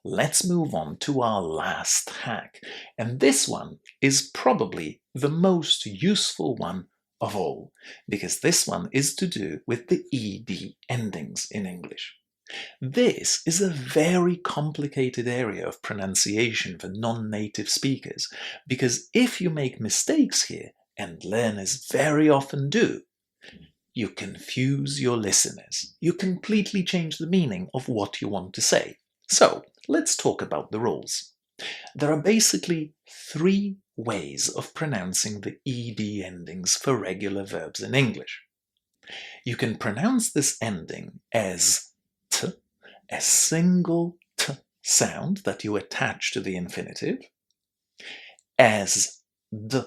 Let's move on to our last hack, and this one is probably the most useful one of all, because this one is to do with the ed endings in English. This is a very complicated area of pronunciation for non-native speakers, because if you make mistakes here, and learners very often do, you confuse your listeners. You completely change the meaning of what you want to say. So, let's talk about the rules. There are basically 3 ways of pronouncing the ed endings for regular verbs in English. You can pronounce this ending as t, a single t sound that you attach to the infinitive, as d,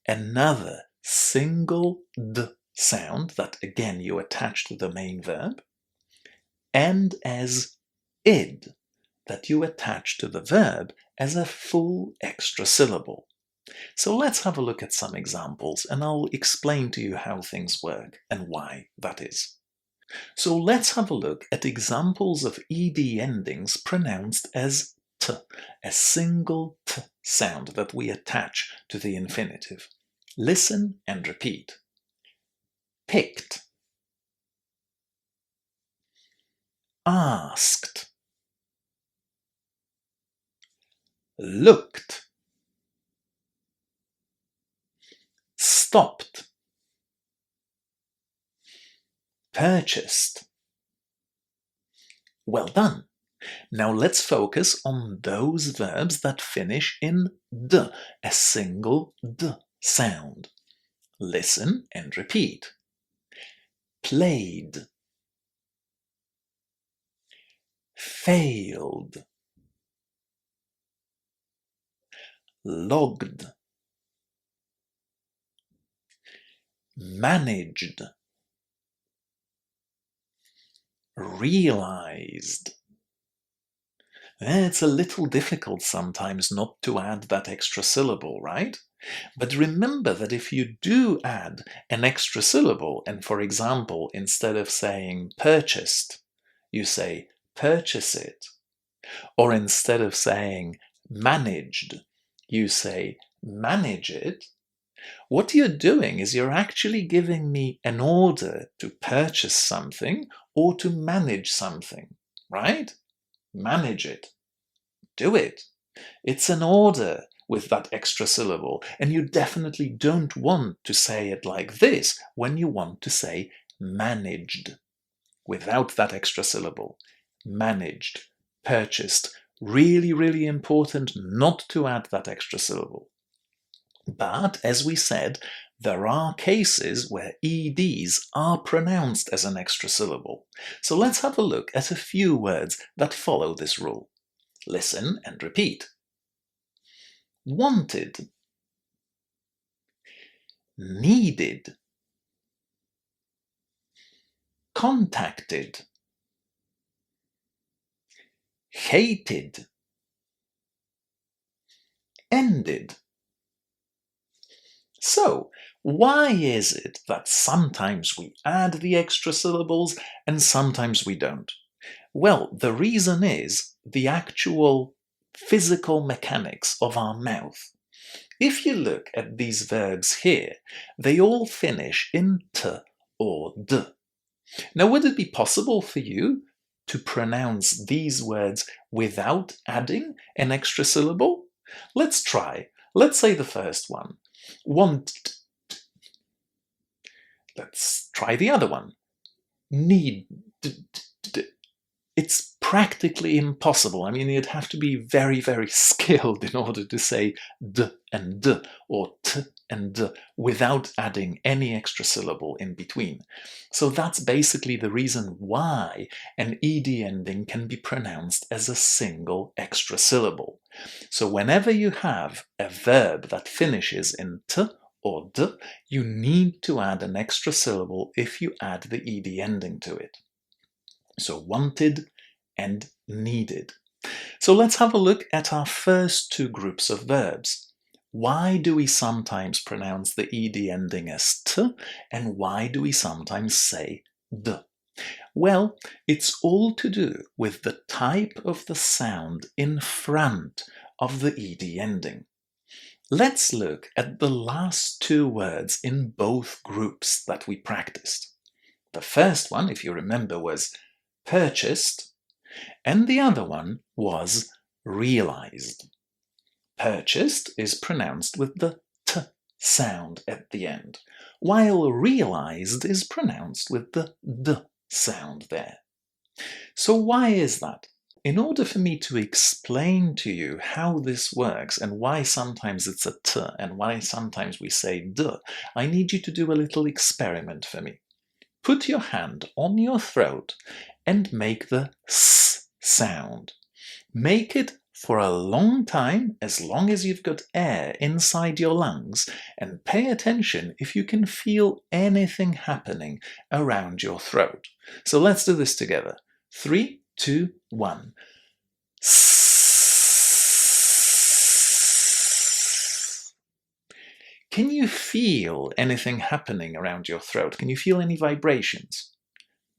another single d sound that again you attach to the main verb, and as id, that you attach to the verb as a full extra syllable. So let's have a look at some examples and I'll explain to you how things work and why that is. So let's have a look at examples of ed endings pronounced as t, a single t sound that we attach to the infinitive. Listen and repeat. Picked, asked, looked, stopped, purchased. Well done. Now let's focus on those verbs that finish in d, a single d sound. Listen and repeat. Played, failed, logged, managed, realized. It's a little difficult sometimes not to add that extra syllable, right? But remember that if you do add an extra syllable, and for example, instead of saying purchased, you say purchase it, or instead of saying managed, you say manage it, what you're doing is you're actually giving me an order to purchase something or to manage something, right? Manage it. Do it. It's an order with that extra syllable, and you definitely don't want to say it like this when you want to say managed without that extra syllable. Managed, purchased. Really, really important not to add that extra syllable. But, as we said, there are cases where EDs are pronounced as an extra syllable. So let's have a look at a few words that follow this rule. Listen and repeat. Wanted, needed, contacted, hated, ended. So, why is it that sometimes we add the extra syllables and sometimes we don't? Well, the reason is the actual physical mechanics of our mouth. If you look at these verbs here, they all finish in t or d. Now, would it be possible for you to pronounce these words without adding an extra syllable? Let's try. Let's say the first one. Want. Let's try the other one. Need. It's practically impossible. I mean, you'd have to be very, very skilled in order to say d and d, or t and d, without adding any extra syllable in between. So that's basically the reason why an ed ending can be pronounced as a single extra syllable. So whenever you have a verb that finishes in t or d, you need to add an extra syllable if you add the ed ending to it. So wanted and needed. So let's have a look at our first 2 groups of verbs. Why do we sometimes pronounce the ed ending as t, and why do we sometimes say d? Well, it's all to do with the type of the sound in front of the ed ending. Let's look at the last two words in both groups that we practiced. The first one, if you remember, was purchased, and the other one was realized. Purchased is pronounced with the t sound at the end, while realized is pronounced with the d sound there. So why is that? In order for me to explain to you how this works and why sometimes it's a t and why sometimes we say d, I need you to do a little experiment for me. Put your hand on your throat and make the s sound. Make it for a long time, as long as you've got air inside your lungs, and pay attention if you can feel anything happening around your throat. So let's do this together. 3, 2, 1. Can you feel anything happening around your throat? Can you feel any vibrations?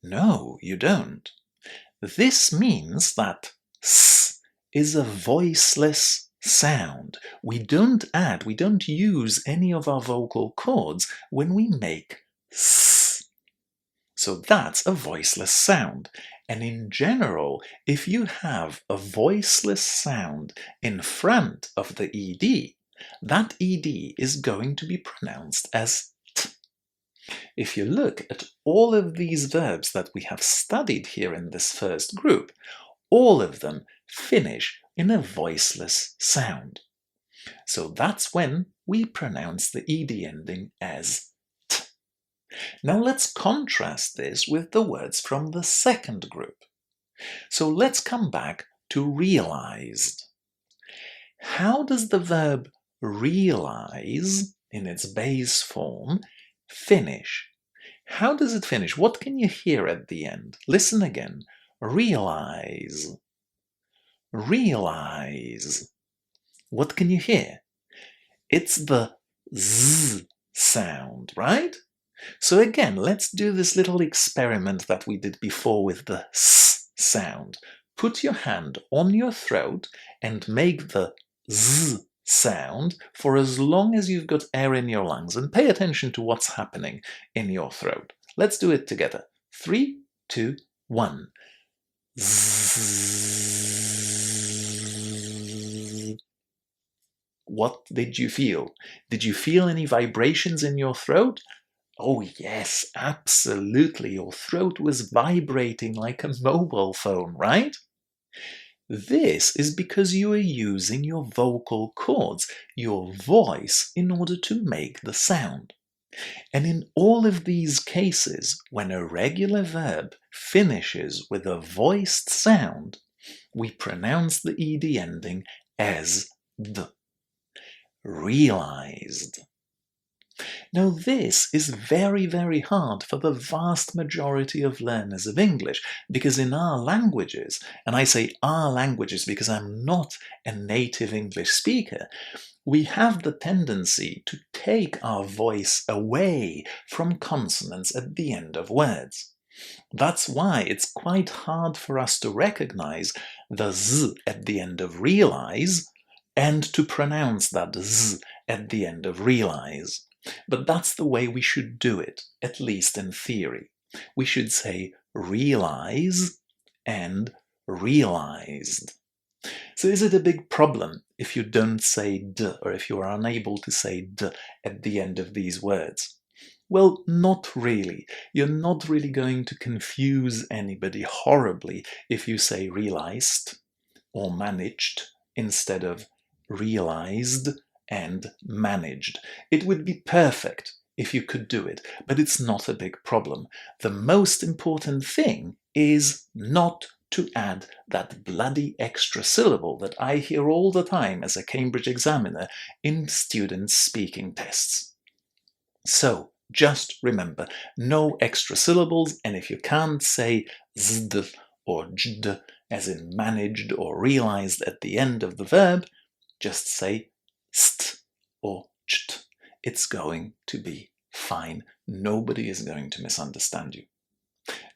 No, you don't. This means that s is a voiceless sound. We don't use any of our vocal cords when we make s. So that's a voiceless sound. And in general, if you have a voiceless sound in front of the ed, that ed is going to be pronounced as t. If you look at all of these verbs that we have studied here in this first group, all of them finish in a voiceless sound. So that's when we pronounce the ed ending as t. Now let's contrast this with the words from the second group. So let's come back to realized. How does the verb realize, in its base form, finish? How does it finish? What can you hear at the end? Listen again. Realize. Realize. What can you hear? It's the z sound, right? So again, let's do this little experiment that we did before with the s sound. Put your hand on your throat and make the z sound for as long as you've got air in your lungs, and pay attention to what's happening in your throat. Let's do it together. 3, 2, 1. Zzz. What did you feel? Did you feel any vibrations in your throat? Oh yes, absolutely. Your throat was vibrating like a mobile phone, right? This is because you are using your vocal cords, your voice, in order to make the sound. And in all of these cases, when a regular verb finishes with a voiced sound, we pronounce the ed ending as d. Realized. Now this is very, very hard for the vast majority of learners of English, because in our languages, and I say our languages because I'm not a native English speaker, we have the tendency to take our voice away from consonants at the end of words. That's why it's quite hard for us to recognize the z at the end of realize and to pronounce that z at the end of realize. But that's the way we should do it, at least in theory. We should say realize and realized. So is it a big problem if you don't say d, or if you are unable to say d at the end of these words? Well, not really. You're not really going to confuse anybody horribly if you say realized or managed instead of realized and managed. It would be perfect if you could do it, but it's not a big problem. The most important thing is not to add that bloody extra syllable that I hear all the time as a Cambridge examiner in students' speaking tests. So just remember, no extra syllables, and if you can't say zd or jd, as in managed or realized at the end of the verb, just say st or cht. It's going to be fine. Nobody is going to misunderstand you.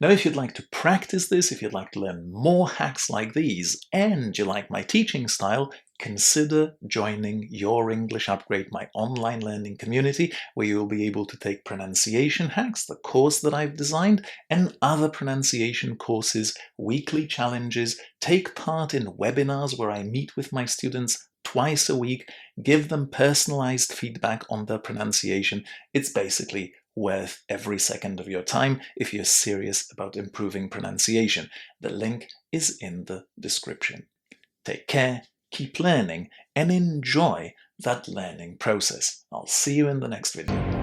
Now, if you'd like to practice this, if you'd like to learn more hacks like these, and you like my teaching style, consider joining Your English Upgrade, my online learning community, where you will be able to take pronunciation hacks, the course that I've designed, and other pronunciation courses, weekly challenges, take part in webinars where I meet with my students twice a week, give them personalized feedback on their pronunciation. It's basically worth every second of your time if you're serious about improving pronunciation. The link is in the description. Take care, keep learning, and enjoy that learning process. I'll see you in the next video.